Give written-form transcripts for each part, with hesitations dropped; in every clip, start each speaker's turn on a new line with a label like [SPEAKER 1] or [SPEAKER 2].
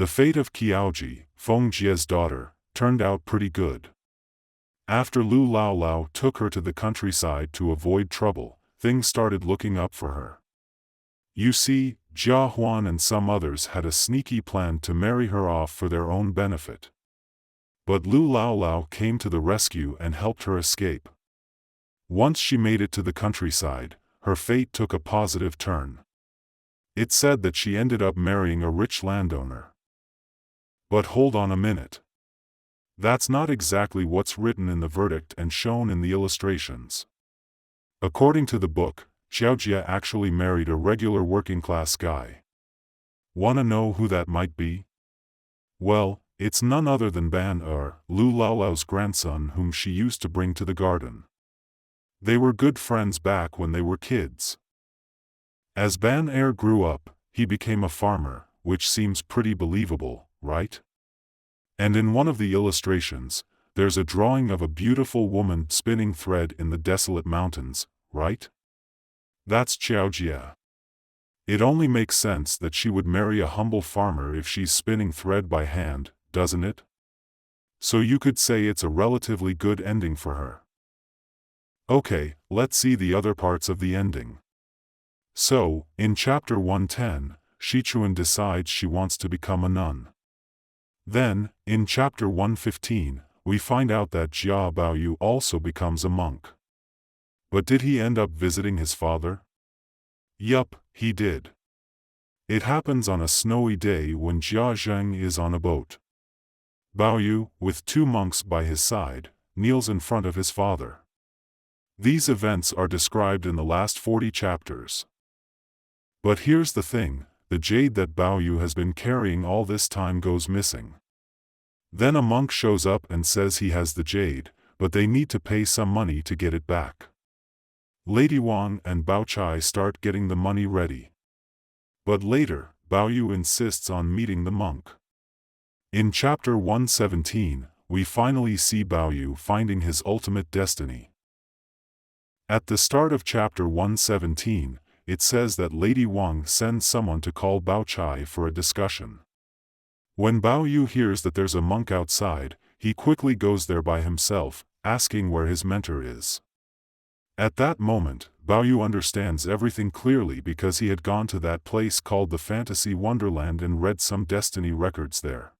[SPEAKER 1] The fate of Qiaojie, Feng Jie's daughter, turned out pretty good. After Liu Laolao took her to the countryside to avoid trouble, things started looking up for her. You see, Jia Huan and some others had a sneaky plan to marry her off for their own benefit. But Liu Laolao came to the rescue and helped her escape. Once she made it to the countryside, her fate took a positive turn. It said that she ended up marrying a rich landowner. But hold on a minute. That's not exactly what's written in the verdict and shown in the illustrations. According to the book, Qiaojie actually married a regular working-class guy. Wanna know who that might be? Well, it's none other than Ban Liu Laolao's grandson, whom she used to bring to the garden. They were good friends back when they were kids. As Ban grew up, he became a farmer, which seems pretty believable, right? And in one of the illustrations, there's a drawing of a beautiful woman spinning thread in the desolate mountains, right? That's Qiaojie. It only makes sense that she would marry a humble farmer if she's spinning thread by hand, doesn't it? So you could say it's a relatively good ending for her. Okay, let's see the other parts of the ending. So, in chapter 110, Shichuan decides she wants to become a nun. Then, in chapter 115, we find out that Baoyu also becomes a monk. But did he end up visiting his father? Yup, he did. It happens on a snowy day when Qiaozheng is on a boat. Baoyu, with 2 monks by his side, kneels in front of his father. These events are described in the last 40 chapters. But here's the thing, the jade that Baoyu has been carrying all this time goes missing. Then a monk shows up and says he has the jade, but they need to pay some money to get it back. Lady Wang and Bao Chai start getting the money ready. But later, Baoyu insists on meeting the monk. In chapter 117, we finally see Baoyu finding his ultimate destiny. At the start of chapter 117, it says that Lady Wang sends someone to call Bao Chai for a discussion. When Baoyu hears that there's a monk outside, he quickly goes there by himself, asking where his mentor is. At that moment, Baoyu understands everything clearly because he had gone to that place called the Fantasy Wonderland and read some destiny records there.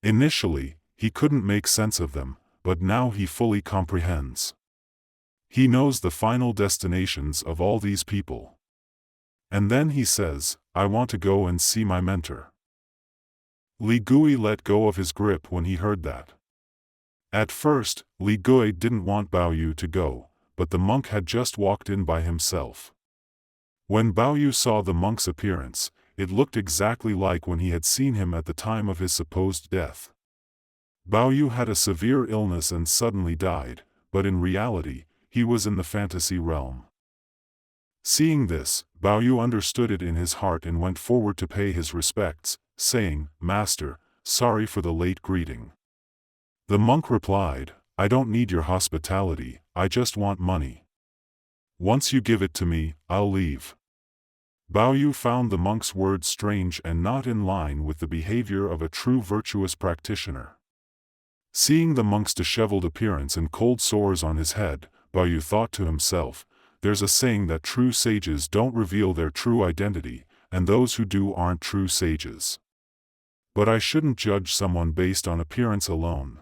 [SPEAKER 1] Initially, he couldn't make sense of them, but now he fully comprehends. He knows the final destinations of all these people. And then he says, I want to go and see my mentor. Li Gui let go of his grip when he heard that. At first, Li Gui didn't want Baoyu to go, but the monk had just walked in by himself. When Baoyu saw the monk's appearance, it looked exactly like when he had seen him at the time of his supposed death. Baoyu had a severe illness and suddenly died, but in reality, he was in the fantasy realm. Seeing this, Baoyu understood it in his heart and went forward to pay his respects, saying, Master, sorry for the late greeting. The monk replied, I don't need your hospitality, I just want money. Once you give it to me, I'll leave. Baoyu found the monk's words strange and not in line with the behavior of a true virtuous practitioner. Seeing the monk's disheveled appearance and cold sores on his head, Baoyu thought to himself, there's a saying that true sages don't reveal their true identity, and those who do aren't true sages. But I shouldn't judge someone based on appearance alone.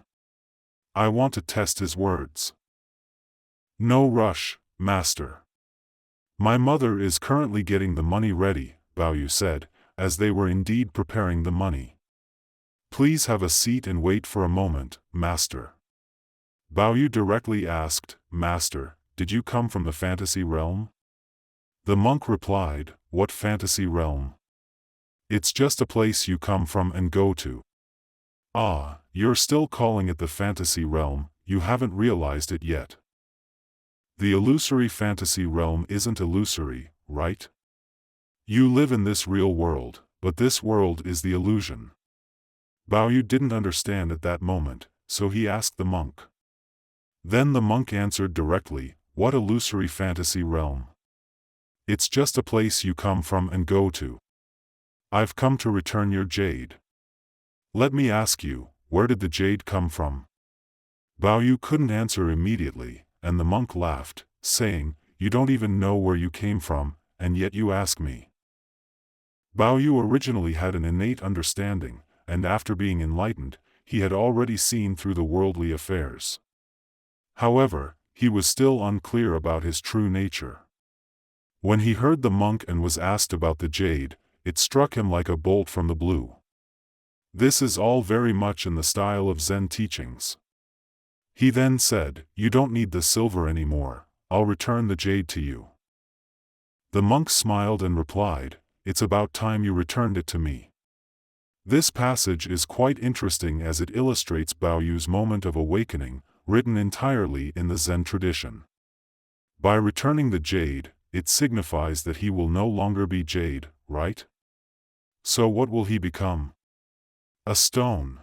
[SPEAKER 1] I want to test his words. No rush, master. My mother is currently getting the money ready, Baoyu said, as they were indeed preparing the money. Please have a seat and wait for a moment, master. Baoyu directly asked, Master, did you come from the fantasy realm? The monk replied, What fantasy realm? It's just a place you come from and go to. Ah, you're still calling it the fantasy realm, you haven't realized it yet. The illusory fantasy realm isn't illusory, right? You live in this real world, but this world is the illusion. Baoyu didn't understand at that moment, so he asked the monk. Then the monk answered directly, What illusory fantasy realm? It's just a place you come from and go to. I've come to return your jade. Let me ask you, where did the jade come from? Baoyu couldn't answer immediately, and the monk laughed, saying, You don't even know where you came from, and yet you ask me. Baoyu originally had an innate understanding, and after being enlightened, he had already seen through the worldly affairs. However, he was still unclear about his true nature. When he heard the monk and was asked about the jade, it struck him like a bolt from the blue. This is all very much in the style of Zen teachings. He then said, You don't need the silver anymore, I'll return the jade to you. The monk smiled and replied, It's about time you returned it to me. This passage is quite interesting as it illustrates Baoyu's moment of awakening, written entirely in the Zen tradition. By returning the jade, it signifies that he will no longer be jade, right? So what will he become? A stone.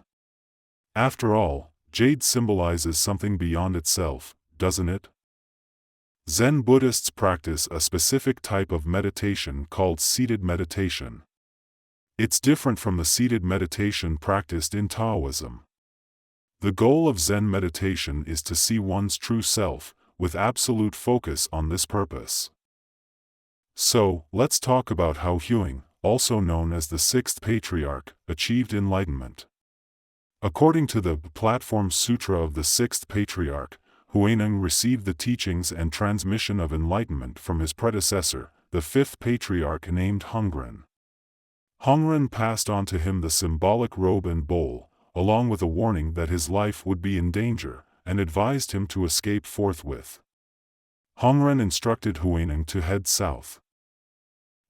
[SPEAKER 1] After all, jade symbolizes something beyond itself, doesn't it? Zen Buddhists practice a specific type of meditation called seated meditation. It's different from the seated meditation practiced in Taoism. The goal of Zen meditation is to see one's true self, with absolute focus on this purpose. So, let's talk about how Huang, also known as the Sixth Patriarch, achieved enlightenment. According to the Platform Sutra of the Sixth Patriarch, Huineng received the teachings and transmission of enlightenment from his predecessor, the Fifth Patriarch named Hongren. Hongren passed on to him the symbolic robe and bowl, along with a warning that his life would be in danger, and advised him to escape forthwith. Hongren instructed Huineng to head south.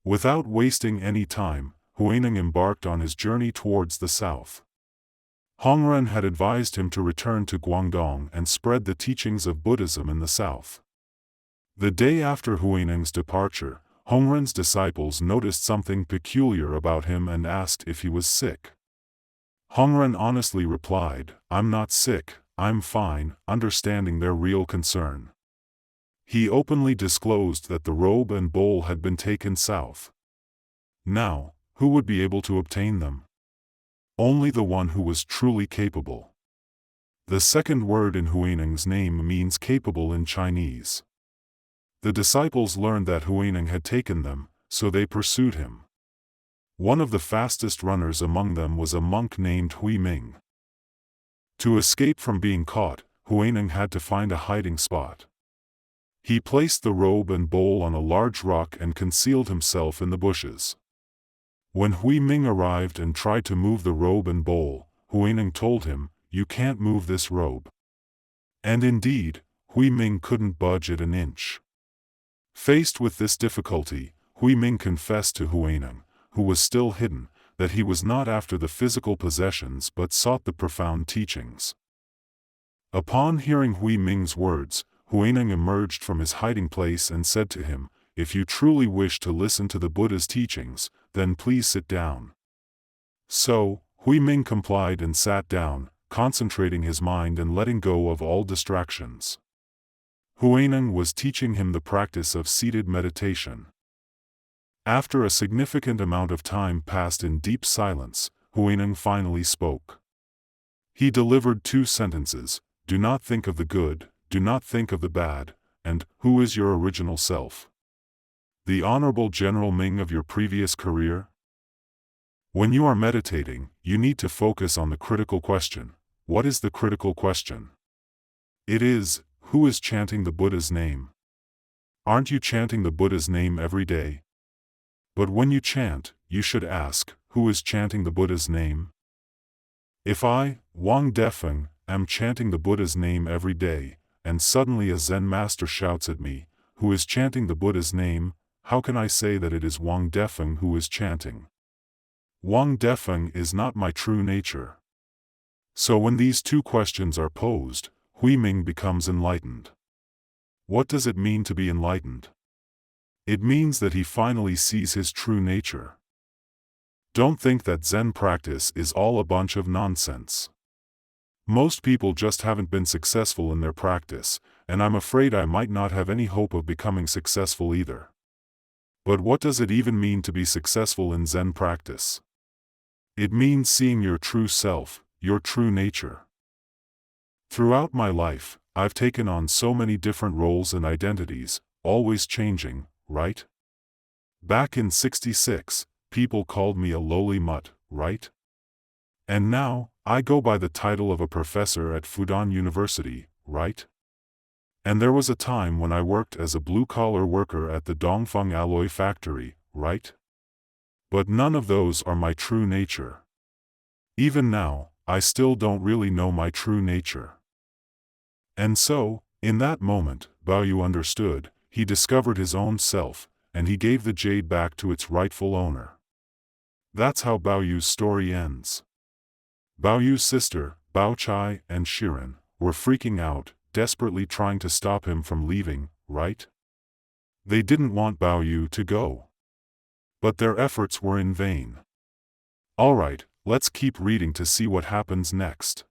[SPEAKER 1] Without wasting any time, Huineng embarked on his journey towards the south. Hongren had advised him to return to Guangdong and spread the teachings of Buddhism in the south. The day after Huineng's departure, Hongren's disciples noticed something peculiar about him and asked if he was sick. Hongren honestly replied, I'm not sick, I'm fine, understanding their real concern. He openly disclosed that the robe and bowl had been taken south. Now, who would be able to obtain them? Only the one who was truly capable. The second word in Huineng's name means capable in Chinese. The disciples learned that Huineng had taken them, so they pursued him. One of the fastest runners among them was a monk named Hui Ming. To escape from being caught, Huineng had to find a hiding spot. He placed the robe and bowl on a large rock and concealed himself in the bushes. When Hui Ming arrived and tried to move the robe and bowl, Huineng told him, You can't move this robe. And indeed, Hui Ming couldn't budge it an inch. Faced with this difficulty, Hui Ming confessed to Huineng, who was still hidden, that he was not after the physical possessions but sought the profound teachings. Upon hearing Hui Ming's words, Huineng emerged from his hiding place and said to him, If you truly wish to listen to the Buddha's teachings, then please sit down. So, Hui Ming complied and sat down, concentrating his mind and letting go of all distractions. Huineng was teaching him the practice of seated meditation. After a significant amount of time passed in deep silence, Huineng finally spoke. He delivered 2 sentences, Do not think of the good, do not think of the bad, and, Who is your original self? The Honorable General Ming of your previous career? When you are meditating, you need to focus on the critical question. What is the critical question? It is, who is chanting the Buddha's name? Aren't you chanting the Buddha's name every day? But when you chant, you should ask, who is chanting the Buddha's name? If I, Wang Defeng, am chanting the Buddha's name every day, and suddenly a Zen master shouts at me, who is chanting the Buddha's name, how can I say that it is Wang Defeng who is chanting? Wang Defeng is not my true nature. So when these 2 questions are posed, Hui Ming becomes enlightened. What does it mean to be enlightened? It means that he finally sees his true nature. Don't think that Zen practice is all a bunch of nonsense. Most people just haven't been successful in their practice, and I'm afraid I might not have any hope of becoming successful either. But what does it even mean to be successful in Zen practice? It means seeing your true self, your true nature. Throughout my life, I've taken on so many different roles and identities, always changing, right? Back in '66, people called me a lowly mutt, right? And now, I go by the title of a professor at Fudan University, right? And there was a time when I worked as a blue-collar worker at the Dongfeng alloy factory, right? But none of those are my true nature. Even now, I still don't really know my true nature. And so, in that moment, Baoyu understood, he discovered his own self, and he gave the jade back to its rightful owner. That's how Baoyu's story ends. Baoyu's sister, Baochai, and Shirin were freaking out, desperately trying to stop him from leaving, right? They didn't want Baoyu to go. But their efforts were in vain. Alright, let's keep reading to see what happens next.